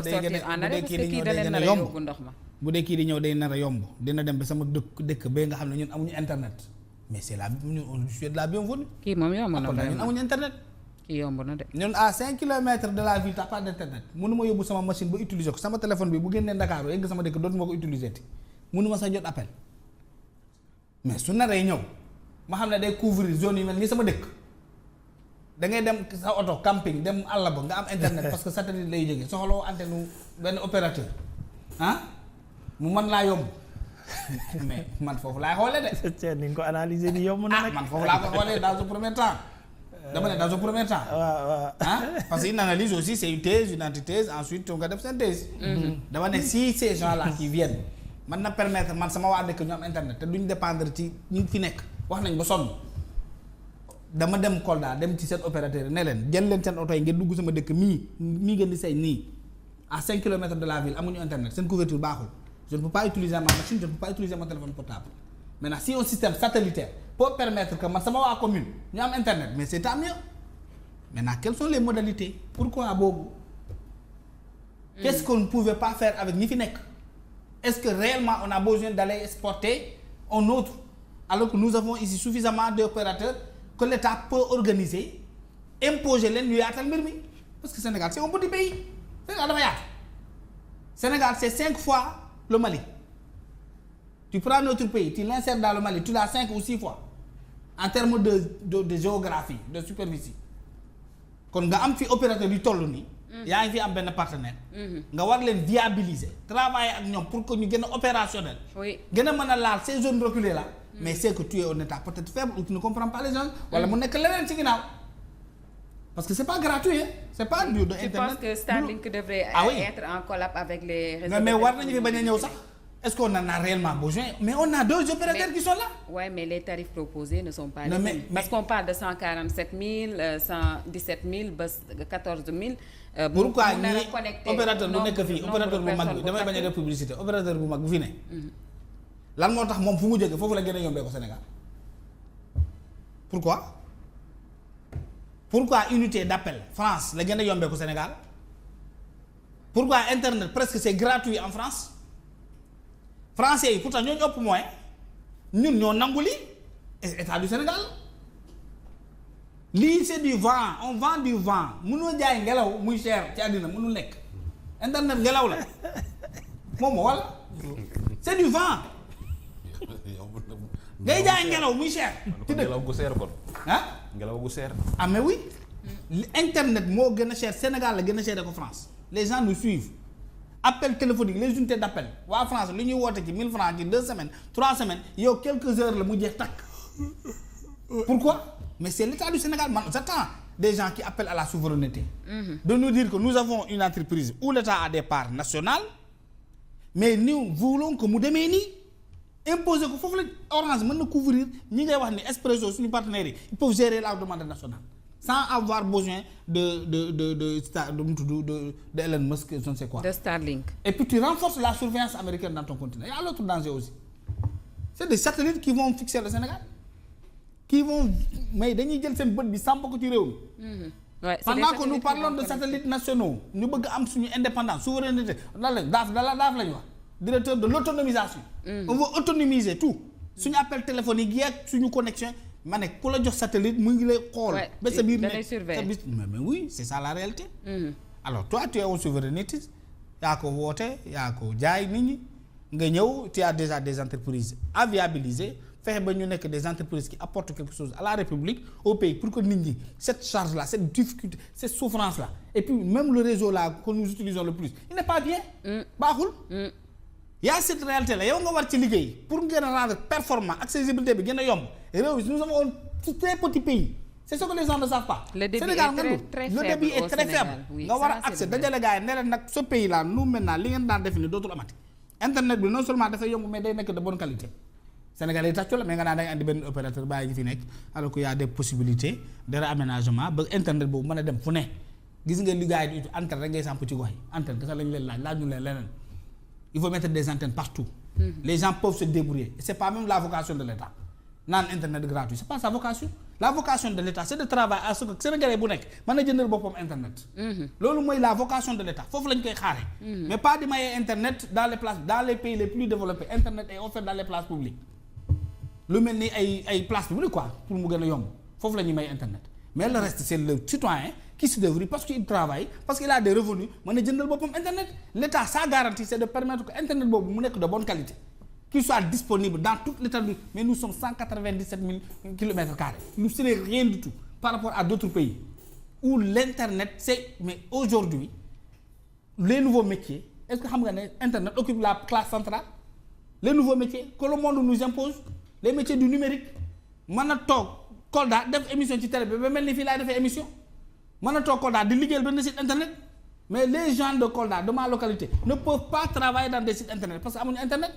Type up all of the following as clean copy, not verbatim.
sortir en arrêt parce que kii da leen nar a yóbbu ndox ma. bu dee kii di ñëw day nar a yomb dina dem ba sama dëkk ba nga xam ne ñun amuñu internet mais c'est la on souhaite la bienvenue. kii moom yomb na vraiment ñun amuñu internet. kii yomb na de. ñun à 5 kilomètres de la ville t'as pas d'internet mënuma yóbbu sama machine ba utiliser ko sama téléphone bi bu génnee Dakar egg sama dëkk dootuma ko utiliser ti mënuma sa jot appel mais su naree ñëw ma xam ne day couvrir zone yi mel ni sama dëkk da ngay dem sa oto camping dem àll ba nga am internet parce que satellite lay jógee soxloo antenne benn opérateur ah mu mën laa yomb mais man foofu laay xoolee de. ni nga ko analyser ni yomb na nag. man foofu laa ko xoolee dans un premier temps. dama ne dans un premier temps. waaw ah parce que une analyse aussi c'est une thèse une antithèse ensuite nga def synthèse. dama ne si ces gens là qui viennent man na permettre man sama waa dëkk ñu am internet te duñ dépendre ci ñi fi nekk wax nañ ba sonn dama dem Kolda dem ci seen opérateur yi ne leen jël leen seen oto yi ngeen dugg sama dëkk mii ngeen di say nii à 5 kilomètres de la ville amuñu internet seen couverture baaxul je ne peux pas utiliser ma machine je ne peux pas utiliser mon téléphone portable maintenant si un système satellitaire peut permettre que man sama waa commune ñu am internet mais c'est tant mieux maintenant quelles sont les modalités pourquoi boobu qu'est-ce qu'on ne pouvait pas faire avec ñi fi nekk est-ce que réellement on a besoin d'aller exporter un autre alors que nous avons ici suffisamment d'opérateurs que l'État peut organiser imposer leen ñu yaatal mbir mi parce que Sénégal c'est un petit pays Sénégal dafa yaatu Sénégal c'est 5 fois le Mali tu prends notre pays tu l'insères dans le Mali tu l'as 5 ou 6 fois en termes de géographie de superficie kon nga am fi opérateur yu toll nii yaa ngi fi am benn partenaire nga war leen viabiliser travailler ak ñoom pour que ñu gën a opérationnel gën a mën a laal ces zones reculées là mais c'est que tu es un état peut-être faible ou tu ne comprends pas les gens wala mu nekk leneen ci ginnaaw parce que c'est pas gratuit c'est pas du de internet. Je pense que Starlink devrait être en collab avec les réseaux. mais war nañu fi bañ a ñëw sax est-ce qu'on en a réellement besoin mais on a 2 opérateurs qui sont là. Ouais, mais les tarifs proposés ne sont pas les mêmes. Parce qu'on parle de 147 000 117 000 ba 14 000. pourquoi ñi opérateur bu nekk fii opérateur bu mag bi damay bañ a def publicité opérateur bu mag bu fi ne. lan moo tax moom fu mu jógee foofu la gën a yombee ko Sénégal pourquoi unité d'appel France la gën a yombee ko Sénégal pourquoi internet presque c'est gratuit en France français yi pourtant ñooñu ëpp moyen ñun ñoo nangu lii état du Sénégal lii c'est du vent on vend du vent mënoo jaay ngelaw muy cher ci àddina mënul nekk internet ngelaw la moom moo walla c'est du vent ngay jaay ngelaw muy cher. ci dëkk ngelaw gu seer kon. ah ngelaw gu seer. ah mais oui internet moo gën a cher Sénégal la gën a cher ko France les gens nous suivent appel téléphonique les unités d'appel waa France li ñuy woote ci 1000 francs ci 2 semaines 3 semaines yow quelques heures la mu jeex takk. pourquoi mais c'est l'État du Sénégal man j'attends des gens qui appellent à la souveraineté. de nous dire que nous avons une entreprise où l'État a des parts nationales mais nous voulons que mu demee nii. imposer ko foofu la Orange mën na couvrir ñi ngay wax ni Expresso suñu partenaires yi ils peuvent gérer la demande nationale sans avoir besoin de Elon Musk je ne sais quoi. De Starlink. Et puis tu renforces la surveillance américaine dans ton continent. Il y a l'autre danger aussi. C'est des satellites qui vont fixer le Sénégal. Qui vont mais dañuy jël seen bët bi samp ko ci réew mi. Pendant que nous parlons de satellites nationaux ñu bëgg am suñu indépendance souveraineté lan la daaf la ñu wax. Directeur de l'autonomisation. On veut autonomiser tout. suñu appel téléphonique yi ak suñu connexion ma ne ku la jox satellite mu ngi lay xool. ba sa biir ne sa biir mais oui c'est ça la réalité. Alors toi tu es au souverainiste yaa ko woote yaa ko jaay nit ñi nga ñëw tu as déjà des entreprises à viabiliser fexe ba ñu nekk des entreprises qui apportent quelque chose à la République au pays pour que nit ñi cette charge là cette difficulté cette souffrance là et puis même le réseau là que nous utilisons le plus il n'est pas bien. baaxul. Il y a cette réalité là yow nga war ci liggéey pour ngeen a rendre performant accessibilité bi gën a yomb réew mi nous avons un très petit pays c'est ce que les gens ne savent pas. Le débit Sénégal est très faible au Sénégal. nga war a accès dajale gars yi ne leen nag ce pays là nous maintenant li ngeen daan def ni dootul amati internet bi non seulement dafay yomb mais day nekk de bonne qualité Sénégal yi tàccu la mais nga naan da nga andi benn opérateur bàyyi ñu fi nekk alors que y a des possibilités de réaménagement ba internet boobu mën a dem fu ne gis nga li gars yi di antenne rek ngay samp ci gox yi antenne dafa lañ leen laaj ñu leen leneen. Il faut mettre des antennes partout. Les gens peuvent se débrouiller. Et c'est pas même la vocation de l'État. Naan internet gratuit, c'est pas sa vocation. la vocation de l'État c'est de travailler à ce que Sénégalais bu nekk mën na jëndal boppam internet. loolu mooy la vocation de l'État foofu lañ koy xaaree. mais pas di maye internet dans les places dans les pays les plus développés internet est offert dans les places publiques. lu mel ni ay places publiques quoi pour mu gën a yomb foofu la ñuy may internet mais le reste c'est le citoyen qui se débrouille parce qu'il travaille parce qu'il a des revenus mën na jëndal boppam internet l'État sa garantie c'est de permettre que internet boobu mu nekk de bonne qualité. Qu'il soit disponible dans toute l'étendue mais nous sommes 197 000 kilomètres carrés ce n'est rien du tout par rapport à d'autres pays où l'internet c'est mais aujourd'hui les nouveaux métiers est-ce que xam nga ne internet occupe la classe centrale les nouveaux métiers que le monde nous impose les métiers du numérique mën a toog Kolda def émission ci télé bi ba mel ni fii laay defee émission mën a toog Kolda di liggéeyal benn site internet mais les gens de Kolda de ma localité ne peuvent pas travailler dans des sites internet parce que amuñu internet.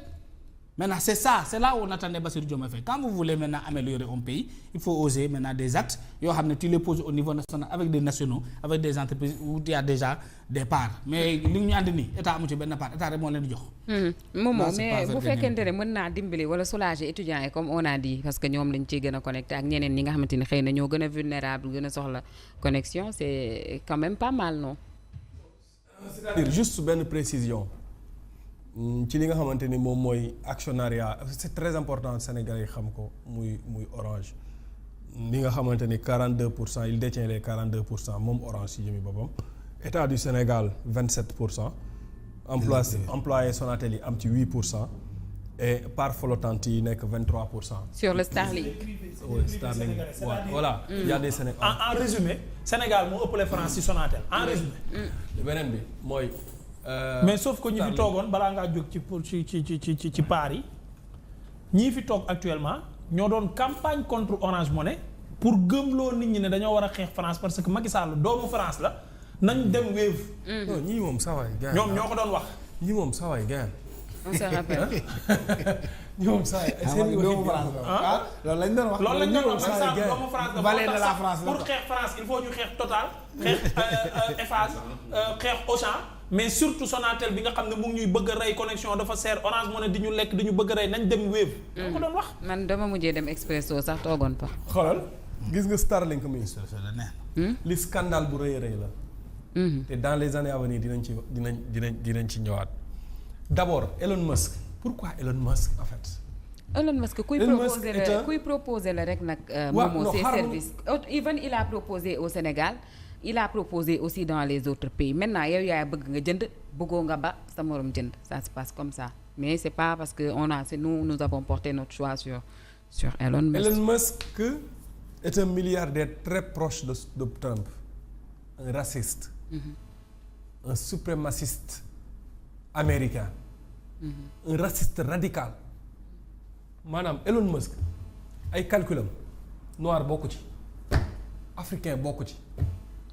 Maintenant c'est là où on attendait Bassirou Diomaye Faye quand vous voulez maintenant améliorer un pays il faut oser maintenant des actes yoo xam ne tu les poses au niveau national avec des nationaux avec des entreprises où il y a déjà des parts mais li ñu ànd nii état amu ci benn part état rek moo leen di jox. moom mais bu fekkente ne mën naa dimbali wala soulager étudiants yi comme on a dit parce que ñoom lañ ciy gën a connecté ak ñeneen ñi nga xamante ni xëy na ñoo gën a vulnérable gën a soxla connexion c'est quand même pas mal non. c'est-à-dire juste benn précision. ci li nga xamante ni moom mooy actionnariat c'est très important Sénégalais yi xam ko muy Orange li nga xamante ni 42% il détient les 42% moom Orange si jëmi boppam État du Sénégal 27%. employé Sonatel yi am ci 8% et part flottante yi nekk 23%. sur le Starlink. oui Starlink voilà. il y a des Sénégal en résumé Sénégal moo ëppale France ci Sonatel en résumé. beneen bi mooy. mais sauf que ñi fi toogoon balaa ngaa jóg ci paar yi ñii fi toog actuellement ñoo doon campagne contre Orange Money pour gëmloo nit ñi ne dañoo war a xeex France parce que Macky Sall doomu France la nañ dem Wave. non ñii moom sawaay gars ñoom ñoo ko doon wax. ñii moom sawaay gars on se rappelle. ñii moom sawaay seen doomu France la loolu lañ doon wax. loolu lañ doon wax Macky Sall doomu France la valet de la France pour xeex France il faut ñu xeex Total xeex Eiffage xeex Auchan. mais surtout Sonatel bi nga xam ne mu ngi ñuy bëgg a rey connexion dafa seer Orange Money di ñu lekk di ñu bëgg a rey nañ dem Wave. ñoo ko doon wax. man dama mujjee dem Expresso sax toogoon fa. xoolal gis nga Starlink mi li scandale bu rëy a rëy la. te dans les années à venir dinañ ci ñëwaat. d'abord Elon Musk pourquoi Elon Musk en fait. Elon Musk kuy proposer la rek nag. moom ses services even il a proposé au Sénégal. il a proposé aussi dans les autres pays maintenant yow yaay bëgg nga jënd bëggoo nga ba sa morom jënd ça se passe comme ça mais c'est pas parce que c'est nous avons porté notre choix sur Elon Musk. Elon Musk est un milliardaire très proche de Trump un raciste. Un suprémaciste américain. Un raciste radical maanaam Elon Musk ay calculam noir bokku ci africain bokku ci.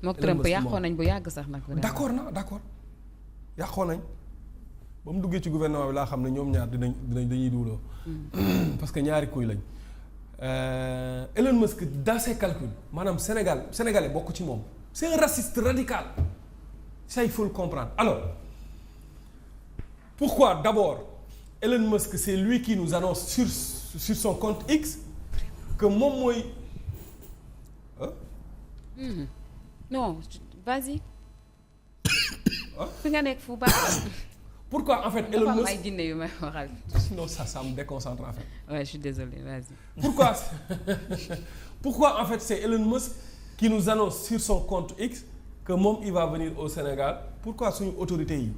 mook Trump yàqoon nañ bu yàgg sax nag. d'accord yàqoon nañ ba mu duggee ci gouvernement bi laa xam ne ñoom ñaar dañuy duwloo parce que ñaari kuy lañ Elon Musk dans ses calculs maanaam sénégalais bokk ci moom c'est un raciste radical ça il faut le comprendre alors pourquoi d'abord Elon Musk c'est lui qui nous annonce sur son compte X que moom mooy non vas-y. fi nga nekk fu baax. pourquoi en fait Elon Musk ay jinne yu may waxal. non ça me déconcentre en fait. ouais je suis désolée vas-y. pourquoi en fait c'est Elon Musk qui nous annonce sur son compte X que moom il va venir au Sénégal pourquoi suñu autorités yi